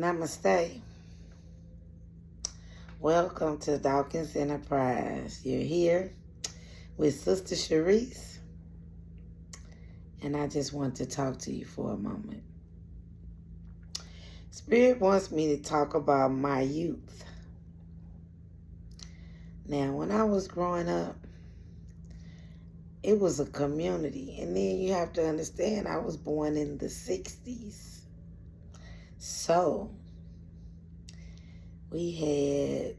Namaste. Welcome to Dawkins Enterprise. You're here with Sister Sharice, and I just want to talk to you for a moment. Spirit wants me to talk about my youth. Now, when I was growing up, it was a community, and then you have to understand I was born in the 60s. So, we had,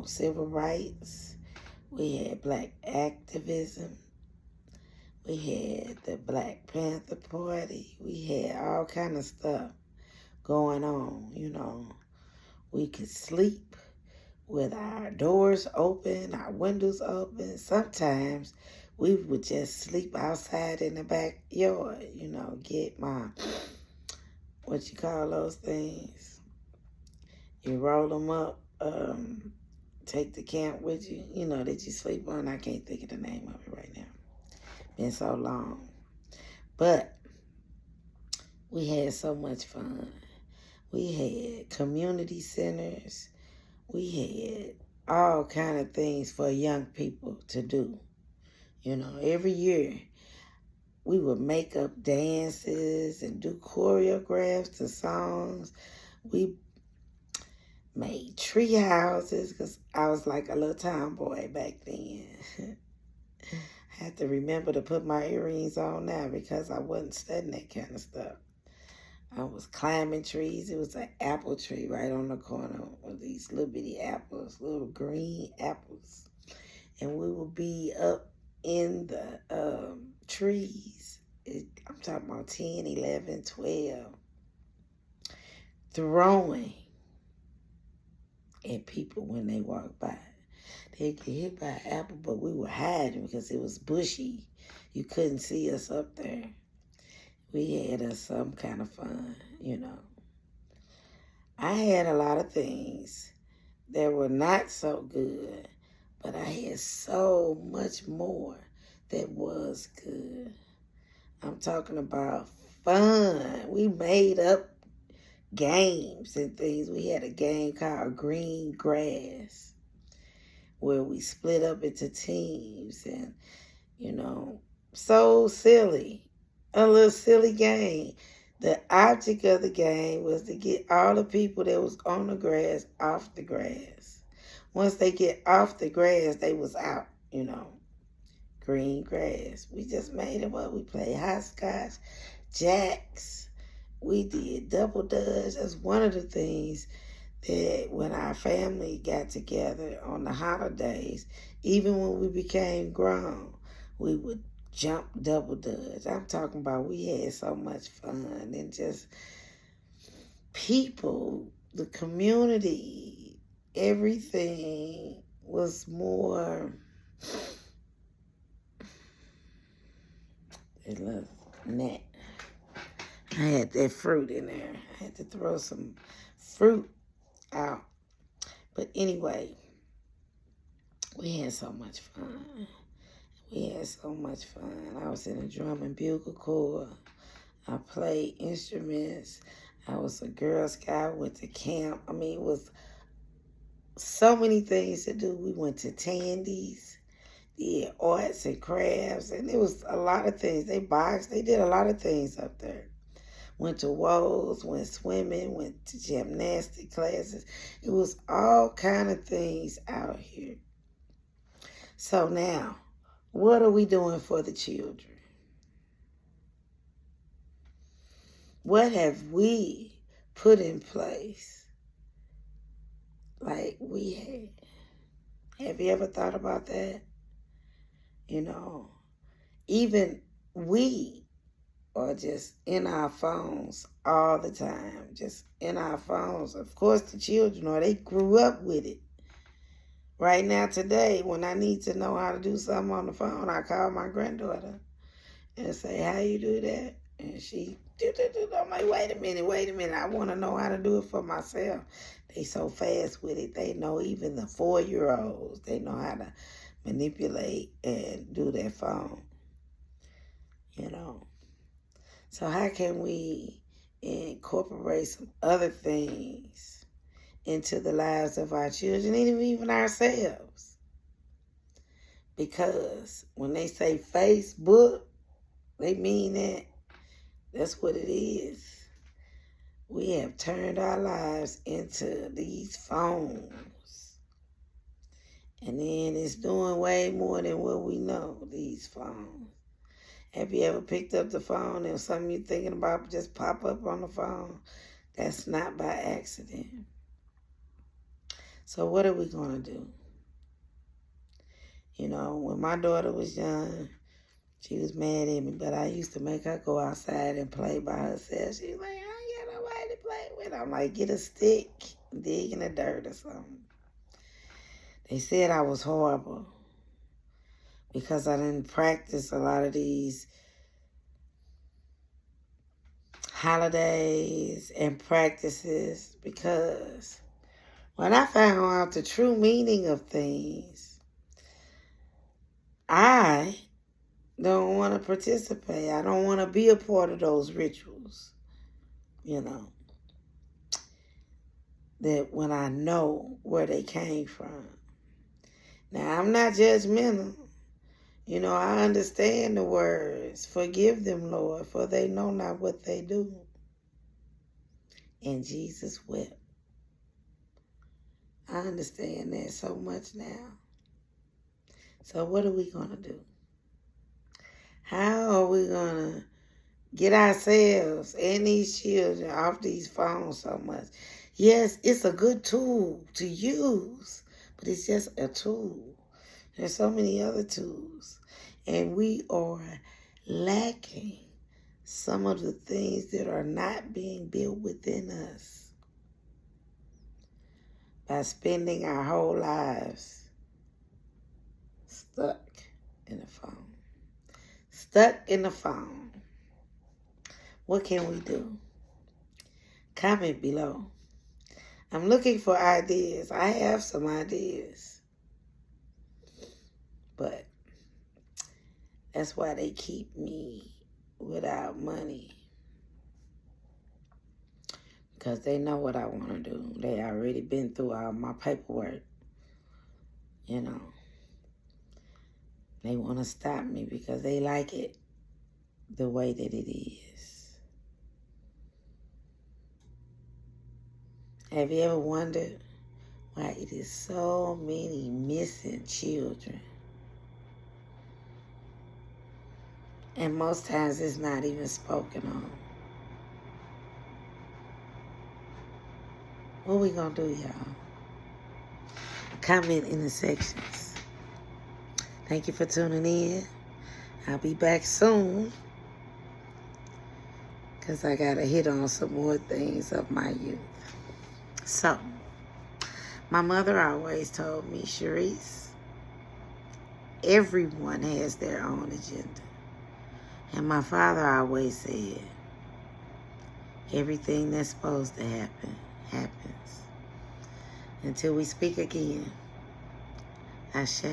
civil rights. We had black activism. We had the Black Panther Party. We had all kind of stuff going on, We could sleep with our doors open, our windows open. Sometimes we would just sleep outside in the backyard, get my, what you call those things? You roll them up, take the camp with you, that you sleep on. I can't think of the name of it right now. Been so long. But we had so much fun. We had community centers. We had all kind of things for young people to do. Every year we would make up dances and do choreographs to songs. We made tree houses because I was like a little tomboy back then. I had to remember to put my earrings on now because I wasn't studying that kind of stuff. I was climbing trees. It was an apple tree right on the corner with these little bitty apples, little green apples. And we would be up in the trees. I'm talking about 10, 11, 12. Throwing at people when they walked by. They'd get hit by an apple, but we were hiding because it was bushy. You couldn't see us up there. We had us some kind of fun, I had a lot of things that were not so good, but I had so much more that was good. I'm talking about fun. We made up games and things. We had a game called Green Grass where we split up into teams and, so silly. A little silly game. The object of the game was to get all the people that was on the grass off the grass. Once they get off the grass, they was out, Green grass. We just made it up. We played hopscotch, jacks. We did double dutch. That's one of the things that when our family got together on the holidays, even when we became grown, we would jump double dutch. I'm talking about we had so much fun and just people, the community, everything was more. It looked net. I had that fruit in there. I had to throw some fruit out. But anyway, we had so much fun. We had so much fun. I was in a drum and bugle corps. I played instruments. I was a Girl Scout, went to camp. It was so many things to do. We went to Tandy's, did arts and crafts, and it was a lot of things. They boxed. They did a lot of things up there. Went to Woes, went swimming, went to gymnastic classes. It was all kind of things out here. So now, what are we doing for the children? What have we put in place like we had? Have you ever thought about that? Even we are just in our phones all the time, just in our phones. Of course, the children they grew up with it. Right now, today, when I need to know how to do something on the phone, I call my granddaughter and say, how you do that? And she, I'm like, wait a minute. I want to know how to do it for myself. They so fast with it. They know even the 4-year-olds, they know how to manipulate and do their phone. So how can we incorporate some other things into the lives of our children and even ourselves. Because when they say Facebook, they mean that. That's what it is. We have turned our lives into these phones. And then it's doing way more than what we know, these phones. Have you ever picked up the phone and something you're thinking about just pop up on the phone? That's not by accident. So what are we going to do? You know, when my daughter was young, she was mad at me, but I used to make her go outside and play by herself. She was like, I ain't got nobody to play with. I'm like, get a stick, dig in the dirt or something. They said I was horrible because I didn't practice a lot of these holidays and practices, because when I found out the true meaning of things, I don't want to participate. I don't want to be a part of those rituals, you know, that when I know where they came from. Now, I'm not judgmental. You know, I understand the words, forgive them, Lord, for they know not what they do. And Jesus wept. I understand that so much now. So what are we going to do? How are we going to get ourselves and these children off these phones so much? Yes, it's a good tool to use, but it's just a tool. There's so many other tools. And we are lacking some of the things that are not being built within us by spending our whole lives stuck in the phone. Stuck in the phone. What can we do? Comment below. I'm looking for ideas. I have some ideas. But that's why they keep me without money. Because they know what I want to do. They already been through all my paperwork. You know. They want to stop me because they like it the way that it is. Have you ever wondered why it is so many missing children? And most times it's not even spoken on. What we gonna do, y'all? Comment in the sections. Thank you for tuning in. I'll be back soon, because I gotta hit on some more things of my youth. So, my mother always told me, Sharice, everyone has their own agenda. And my father always said, everything that's supposed to happen, happens. Until we speak again, Ashe.